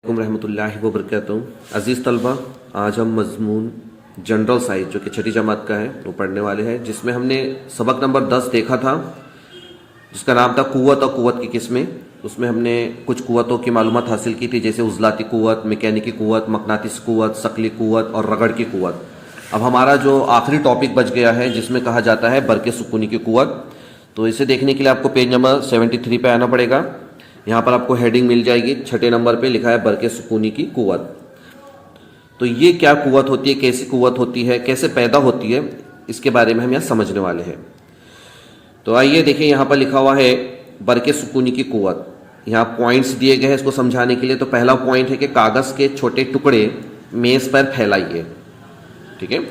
रहमतुल्लाहि व बरकातहू। अज़ीज़ तलबा, आज हम मज़मून जनरल साइंस जो कि छठी जमात का है वो पढ़ने वाले हैं, जिसमें हमने सबक नंबर 10 देखा था जिसका नाम था क़ुव्वत और क़ुव्वत की किस्में। उसमें हमने कुछ क़ुव्वतों की मालूमात हासिल की थी, जैसे उज़लाती क़ुव्वत, मैकेनिकी क़ुव्वत, मकनातीसी क़ुव्वत, शकली क़ुव्वत और रगड़ की क़ुव्वत। अब हमारा जो आखिरी टॉपिक बच गया है जिसमें कहा जाता है बरक़े सुकूनी की क़ुव्वत। तो इसे देखने के लिए आपको पेज नंबर 73 पे आना पड़ेगा। यहाँ पर आपको हेडिंग मिल जाएगी, छठे नंबर पे लिखा है बरक़े सुकूनी की क़ुव्वत। तो ये क्या क़ुव्वत होती है, कैसी क़ुव्वत होती है, कैसे पैदा होती है, इसके बारे में हम यहाँ समझने वाले हैं। तो आइए देखिए, यहाँ पर लिखा हुआ है बरक़े सुकूनी की क़ुव्वत। यहाँ पॉइंट्स दिए गए हैं इसको समझाने के लिए। तो पहला पॉइंट है कि कागज़ के छोटे टुकड़े मेज़ पर फैलाइए। ठीक है,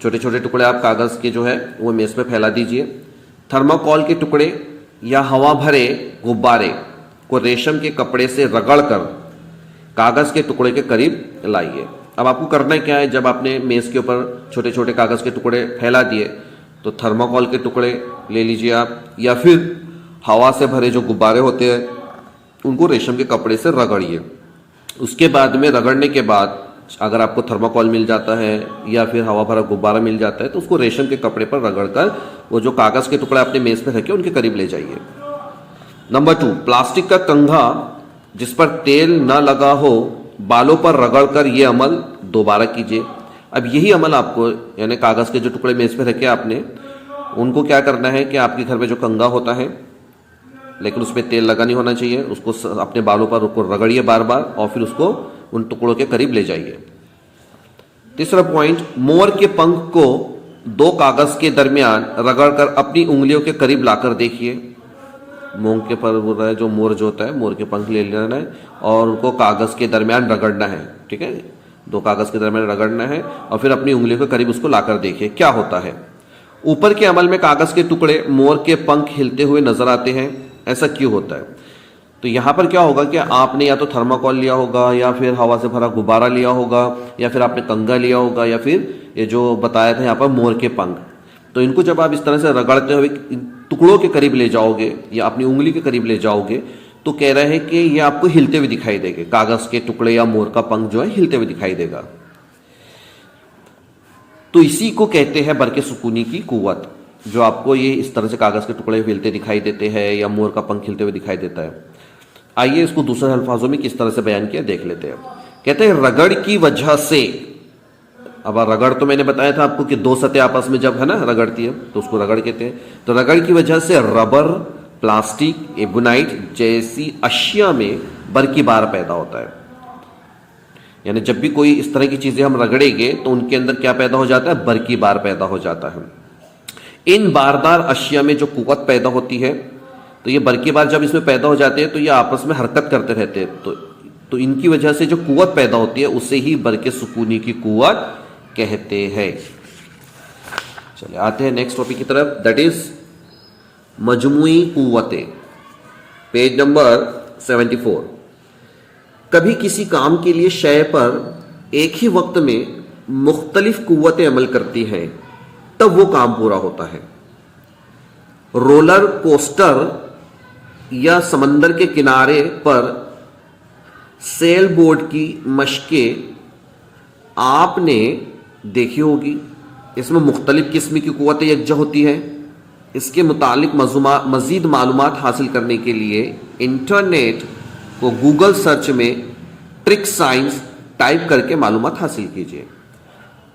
छोटे छोटे टुकड़े आप कागज़ के जो है वो मेज़ पर फैला दीजिए। थर्माकोल के टुकड़े या हवा भरे गुब्बारे को रेशम के कपड़े से रगड़कर कागज़ के टुकड़े के करीब लाइए। अब आपको करना क्या है, जब आपने मेज़ के ऊपर छोटे छोटे कागज़ के टुकड़े फैला दिए तो थर्माकोल के टुकड़े ले लीजिए आप, या फिर हवा से भरे जो गुब्बारे होते हैं उनको रेशम के कपड़े से रगड़िए। उसके बाद में रगड़ने के बाद अगर आपको थर्माकोल मिल जाता है या फिर हवा भरा गुब्बारा मिल जाता है तो उसको रेशम के कपड़े पर रगड़कर वो जो कागज़ के टुकड़े आपने मेज़ पर रखे उनके करीब ले जाइए। नंबर 2, प्लास्टिक का कंघा जिस पर तेल न लगा हो बालों पर रगड़कर ये अमल दोबारा कीजिए। अब यही अमल आपको, यानी कागज़ के जो टुकड़े मेज़ पे रखे आपने, उनको क्या करना है कि आपके घर में जो कंघा होता है लेकिन उसमें तेल लगा नहीं होना चाहिए, उसको अपने बालों पर उसको रगड़िए बार बार और फिर उसको उन टुकड़ों के करीब ले जाइए। तीसरा पॉइंट, मोर के पंख को 2 कागज़ के दरमियान रगड़कर अपनी उंगलियों के करीब लाकर देखिए। मूंग के पर बोल रहा है, जो मोर जो होता है मोर के पंख ले लेना है और उनको कागज़ के दरमियान रगड़ना है। ठीक है, 2 कागज़ के दरमियान रगड़ना है और फिर अपनी उंगलियों के करीब उसको लाकर देखिए क्या होता है। ऊपर के अमल में कागज़ के टुकड़े मोर के पंख हिलते हुए नजर आते हैं, ऐसा क्यों होता है? तो यहाँ पर क्या होगा कि आपने या तो थर्माकोल लिया होगा या फिर हवा से भरा गुब्बारा लिया होगा या फिर आपने कंघा लिया होगा या फिर ये जो बताया था यहाँ पर मोर के पंख। तो इनको जब आप इस तरह से रगड़ते हुए टुकड़ों के करीब ले जाओगे या अपनी उंगली के करीब ले जाओगे तो कह रहे हैं कि ये आपको हिलते हुए दिखाई देंगे। कागज़ के टुकड़े या मोर का पंख जो है हिलते हुए दिखाई देगा। तो इसी को कहते हैं बरक़े सुकूनी की क़ुव्वत, जो आपको ये इस तरह से कागज़ के टुकड़े हिलते दिखाई देते हैं या मोर का पंख हिलते हुए दिखाई देता है। आइए इसको दूसरे अल्फाजों में किस तरह से बयान किया देख लेते हैं। कहते हैं रगड़ की वजह से। अब रगड़ तो मैंने बताया था आपको कि 2 सतह आपस में जब है ना रगड़ती है तो उसको रगड़ कहते हैं। तो रगड़ की वजह से रबर, प्लास्टिक, एबोनाइट जैसी अशिया में बरक़ी बार पैदा होता है। यानी जब भी कोई इस तरह की चीजें हम रगड़ेंगे तो उनके अंदर क्या पैदा हो जाता है, बरक़ी बार पैदा हो जाता है। इन बारदार अशिया में जो क़ुव्वत पैदा होती है, तो ये बरक़ी बार जब इसमें पैदा हो जाते हैं तो ये आपस में हरकत करते रहते हैं। तो इनकी वजह से जो क़ुव्वत पैदा होती है उसे ही बरक़े सुकूनी की क़ुव्वत कहते हैं। चलिए आते हैं नेक्स्ट टॉपिक की तरफ, दैट इज मजमुई क़ुव्वतें। Page number 74। कभी किसी काम के लिए शय पर एक ही वक्त में मुख्तलिफ क़ुव्वतें अमल करती हैं तब वो काम पूरा होता है। रोलर कोस्टर या समंदर के किनारे पर सेल बोर्ड की मशकें आपने देखी होगी। इसमें मुख्तलिफ किस्म की क़ुव्वतें यकजा होती हैं। इसके मुतालिक मज़ीद मालूमात हासिल करने के लिए इंटरनेट को गूगल सर्च में ट्रिक साइंस टाइप करके मालूमात हासिल कीजिए।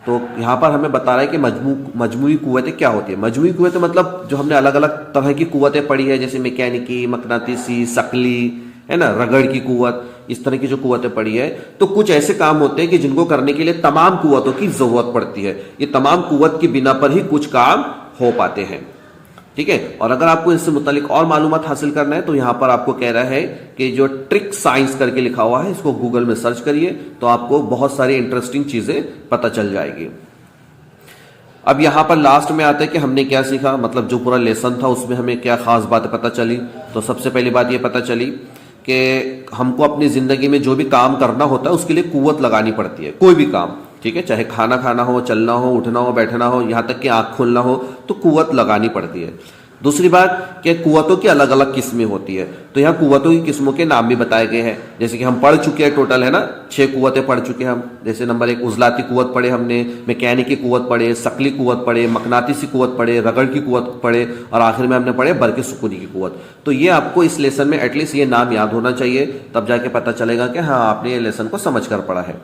तो यहाँ पर हमें बता रहा है कि मजमूई क़ुव्वतें क्या होती है। मजमूई क़ुव्वतें मतलब जो हमने अलग अलग तरह की क़ुव्वतें पढ़ी है, जैसे मैकेनिकी, मकनातीसी, शकली, है ना, रगड़ की क़ुव्वत, इस तरह की जो क़ुव्वतें पढ़ी है। तो कुछ ऐसे काम होते हैं कि जिनको करने के लिए तमाम क़ुव्वतों की ज़रूरत पड़ती है। ये तमाम क़ुव्वत की बिना पर ही कुछ काम हो पाते हैं। ठीक है, और अगर आपको इससे मुतालिक और मालूमात हासिल करना है तो यहाँ पर आपको कह रहा है कि जो ट्रिक साइंस करके लिखा हुआ है इसको गूगल में सर्च करिए तो आपको बहुत सारी इंटरेस्टिंग चीज़ें पता चल जाएगी। अब यहाँ पर लास्ट में आता है कि हमने क्या सीखा, मतलब जो पूरा लेसन था उसमें हमें क्या खास बातें पता चली। तो सबसे पहली बात ये पता चली कि हमको अपनी ज़िंदगी में जो भी काम करना होता है उसके लिए क़ुव्वत लगानी पड़ती है। कोई भी काम, ठीक है, चाहे खाना खाना हो, चलना हो, उठना हो, बैठना हो, यहाँ तक कि आँख खोलना हो, तो क़ुव्वत लगानी पड़ती है। दूसरी बात कि कुव्वतों की अलग अलग किस्में होती है, तो यहाँ कुव्वतों की किस्मों के नाम भी बताए गए हैं। जैसे कि हम पढ़ चुके हैं, टोटल है ना 6 कुव्वतें पढ़ चुके हैं हम। जैसे नंबर 1 उजलाती कुव्वत पढ़े हमने, मैकेनिकी कुव्वत पढ़े, शकली कुव्वत पढ़े, मकनातीसी कुव्वत पढ़े, रगड़ की कुव्वत पढ़े, और आखिर में हमने पढ़े बरक़े सुकूनी की कुव्वत। तो ये आपको इस लेसन में एटलीस्ट ये नाम याद होना चाहिए, तब जाके पता चलेगा कि हाँ आपने ये लेसन को समझ कर पढ़ा है।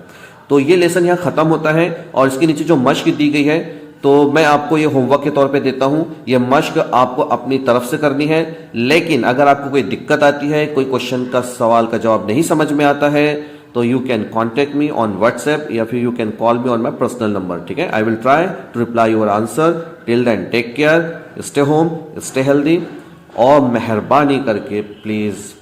तो ये लेसन यहाँ खत्म होता है, और इसके नीचे जो मश्क दी गई है तो मैं आपको ये होमवर्क के तौर पे देता हूं। ये मश्क आपको अपनी तरफ से करनी है, लेकिन अगर आपको कोई दिक्कत आती है, कोई क्वेश्चन का सवाल का जवाब नहीं समझ में आता है, तो you can contact me on WhatsApp या फिर you can call me on my personal number. ठीक है, I will try to reply your answer. Till then take care, stay home, stay healthy, और मेहरबानी करके प्लीज़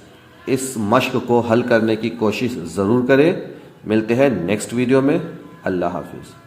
इस मश्क को हल करने की कोशिश ज़रूर करें। मिलते हैं नेक्स्ट वीडियो में। अल्लाह हाफिज़।